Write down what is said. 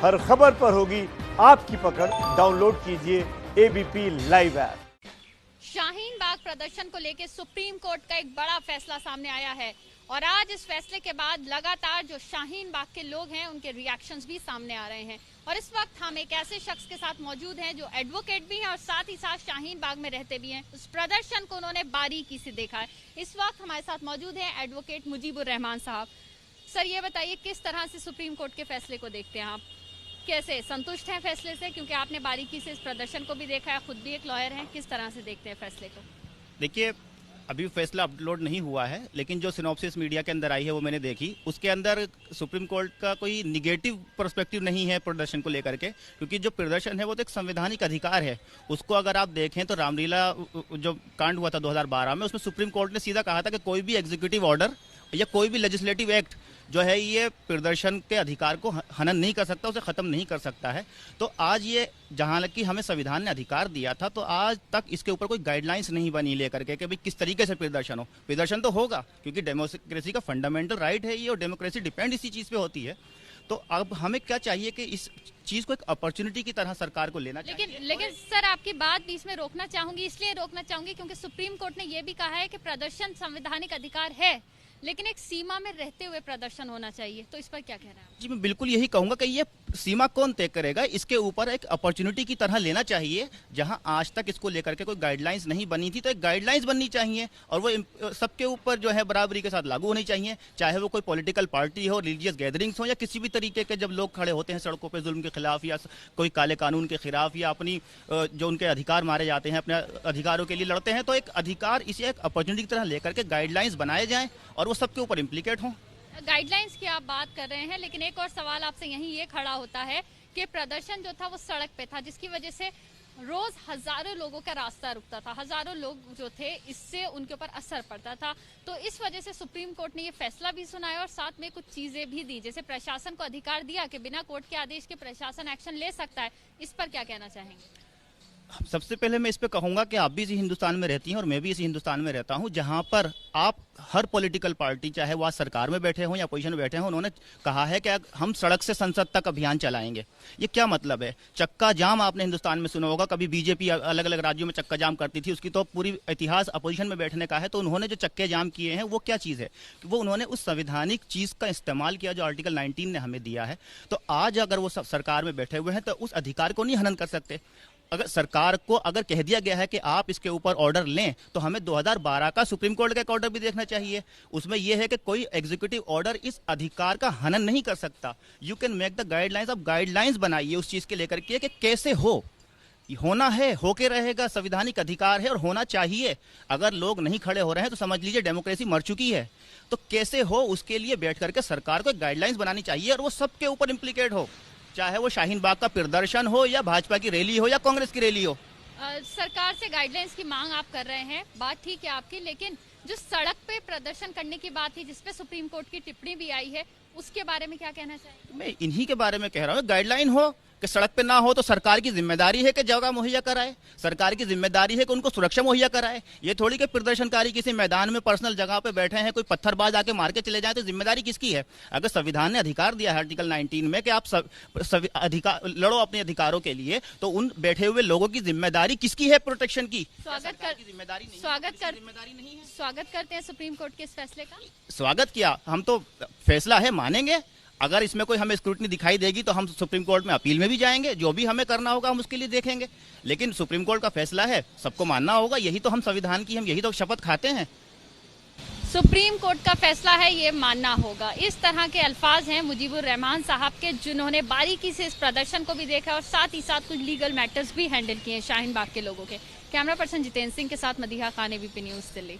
हर खबर पर होगी आपकी पकड़। डाउनलोड कीजिए ABP live app. Shaheen Bagh प्रदर्शन को लेकर सुप्रीम कोर्ट का एक बड़ा फैसला सामने आया है और आज इस फैसले के बाद लगातार जो शाहीन बाग के लोग हैं उनके रिएक्शंस भी सामने आ रहे हैं। और इस वक्त हम एक ऐसे शख्स के साथ मौजूद हैं जो एडवोकेट भी हैं और साथ ही साथ शाहीन बाग में रहते भी हैं। उस प्रदर्शन को उन्होंने बारीकी से देखा है। इस वक्त हमारे साथ मौजूद हैं एडवोकेट मुजीबुर रहमान साहब। सर, ये बताइए किस तरह से सुप्रीम कोर्ट के फैसले को देखते हैं आप? कैसे संतुष्ट हैं फैसले से? क्योंकि आपने बारीकी से इस प्रदर्शन को भी देखा है, खुद भी एक लॉयर हैं, किस तरह से देखते हैं फैसले को? देखिए, अभी फैसला अपलोड नहीं हुआ है, लेकिन जो सिनॉप्सिस मीडिया के अंदर आई है वो मैंने देखी। उसके अंदर सुप्रीम कोर्ट का कोई निगेटिव पर्सपेक्टिव नहीं है प्रदर्शन को लेकर के, क्योंकि जो प्रदर्शन है वो तो एक संवैधानिक अधिकार है। उसको अगर आप देखें तो रामलीला जो कांड हुआ था 2012 में, उसमें सुप्रीम कोर्ट ने सीधा कहा था कि कोई भी एग्जीक्यूटिव ऑर्डर या कोई भी लेजिस्लेटिव एक्ट जो है ये प्रदर्शन के अधिकार को हनन नहीं कर सकता, उसे खत्म नहीं कर सकता है। तो आज ये जहां तक कि हमें संविधान ने अधिकार दिया था, तो आज तक इसके ऊपर कोई गाइडलाइंस नहीं बनी लेकर के कि भाई किस तरीके से प्रदर्शन हो। प्रदर्शन तो होगा क्योंकि डेमोक्रेसी का फंडामेंटल राइट है ये, और डेमोक्रेसी डिपेंड इसी चीज पे होती है। तो अब हमें क्या चाहिए कि इस चीज को एक अपॉर्चुनिटी की तरह सरकार को लेना चाहिए। लेकिन सर, आपकी बात बीच में रोकना चाहूंगी, इसलिए रोकना चाहूंगी क्योंकि सुप्रीम कोर्ट ने यह भी कहा है कि प्रदर्शन संवैधानिक अधिकार है, लेकिन एक सीमा में रहते हुए प्रदर्शन होना चाहिए। तो इस पर क्या कह रहे हैं? जी, मैं बिल्कुल यही कहूंगा कि ये सीमा कौन तय करेगा, इसके ऊपर एक अपॉर्चुनिटी की तरह लेना चाहिए। जहां आज तक इसको लेकर के कोई गाइडलाइंस नहीं बनी थी, तो एक गाइडलाइंस बननी चाहिए और वो सबके ऊपर जो है बराबरी के साथ लागू होनी चाहिए। चाहे वो कोई पॉलिटिकल पार्टी हो, रिलीजियस गैदरिंग्स हो, या किसी भी तरीके के जब लोग खड़े होते हैं सड़कों पर जुल्म के खिलाफ या कोई काले कानून के खिलाफ या अपनी जो उनके अधिकार मारे जाते हैं, अपने अधिकारों के लिए लड़ते हैं, तो एक अधिकार इसे एक अपॉर्चुनिटी की तरह लेकर के गाइडलाइंस बनाए जाए और वो सबके ऊपर इम्प्लीकेट हों। गाइडलाइंस की आप बात कर रहे हैं, लेकिन एक और सवाल आपसे यहीं ये खड़ा होता है कि प्रदर्शन जो था वो सड़क पे था, जिसकी वजह से रोज हजारों लोगों का रास्ता रुकता था, हजारों लोग जो थे इससे उनके ऊपर असर पड़ता था। तो इस वजह से सुप्रीम कोर्ट ने ये फैसला भी सुनाया और साथ में कुछ चीजें भी दी, जैसे प्रशासन को अधिकार दिया कि बिना कोर्ट के आदेश के प्रशासन एक्शन ले सकता है। इस पर क्या कहना चाहेंगे? सबसे पहले मैं इस पे कहूंगा कि आप भी इसी हिंदुस्तान में रहती हैं और मैं भी इसी हिंदुस्तान में रहता हूं, जहां पर आप हर पॉलिटिकल पार्टी, चाहे वो सरकार में बैठे हों या अपोजिशन में बैठे हों, उन्होंने कहा है कि हम सड़क से संसद तक अभियान चलाएंगे। ये क्या मतलब है? चक्का जाम आपने हिंदुस्तान में सुना होगा, कभी बीजेपी अलग अलग राज्यों में चक्का जाम करती थी, उसकी तो पूरी इतिहास अपोजिशन में बैठने का है। तो उन्होंने जो चक्के जाम किए हैं वो क्या चीज़ है? वो उन्होंने उस संवैधानिक चीज़ का इस्तेमाल किया जो आर्टिकल 19 ने हमें दिया है। तो आज अगर वो सरकार में बैठे हुए हैं तो उस अधिकार को नहीं हनन कर सकते। अगर सरकार को अगर कह दिया गया है कि आप इसके ऊपर ऑर्डर लें, तो हमें 2012 का सुप्रीम कोर्ट का एक ऑर्डर भी देखना चाहिए। उसमें यह है कि कोई एग्जीक्यूटिव ऑर्डर इस अधिकार का हनन नहीं कर सकता। You can make the guidelines. अब गाइडलाइंस बनाइए उस चीज के लेकर के कि कैसे होना है, होके रहेगा, संवैधानिक अधिकार है और होना चाहिए। अगर लोग नहीं खड़े हो रहे हैं तो समझ लीजिए डेमोक्रेसी मर चुकी है। तो कैसे हो, उसके लिए बैठ करके सरकार को गाइडलाइंस बनानी चाहिए और वो सबके ऊपर इम्प्लीकेट हो, चाहे वो शाहीन बाग का प्रदर्शन हो या भाजपा की रैली हो या कांग्रेस की रैली हो। सरकार से गाइडलाइंस की मांग आप कर रहे हैं, बात ठीक है आपकी, लेकिन जो सड़क पे प्रदर्शन करने की बात थी, जिसपे सुप्रीम कोर्ट की टिप्पणी भी आई है, उसके बारे में क्या कहना चाहिए? मैं इन्हीं के बारे में कह रहा हूँ। गाइडलाइन हो कि सड़क पे ना हो तो सरकार की जिम्मेदारी है कि जगह मुहैया कराए, सरकार की जिम्मेदारी है कि उनको सुरक्षा मुहैया कराए। ये थोड़ी कि प्रदर्शनकारी किसी मैदान में पर्सनल जगह पे बैठे हैं, कोई पत्थरबाज आके मार के चले जाए, तो जिम्मेदारी किसकी है? अगर संविधान ने अधिकार दिया है आर्टिकल 19 में कि आप अधिकार लड़ो अपने अधिकारों के लिए, तो उन बैठे हुए लोगों की जिम्मेदारी किसकी है प्रोटेक्शन की? जिम्मेदारी नहीं, जिम्मेदारी नहीं है। स्वागत करते हैं सुप्रीम कोर्ट के इस फैसले का। स्वागत किया, हम तो फैसला है मानेंगे। अगर इसमें कोई हमें स्क्रूटनी दिखाई देगी तो हम सुप्रीम कोर्ट में अपील में भी जाएंगे, जो भी हमें करना होगा हम उसके लिए देखेंगे। लेकिन सुप्रीम कोर्ट का फैसला है, सबको मानना होगा। यही तो हम संविधान की, हम यही तो शपथ खाते हैं। सुप्रीम कोर्ट का फैसला है, ये मानना होगा। इस तरह के अल्फाज हैं मुजीबुर रहमान साहब के, जिन्होंने बारीकी से इस प्रदर्शन को भी देखा और साथ ही साथ कुछ लीगल मैटर्स भी हैंडल किए शाहीन बाग के लोगों के। कैमरा पर्सन जितेंद्र सिंह के साथ मदीहा खान, एबीपी न्यूज़ दिल्ली।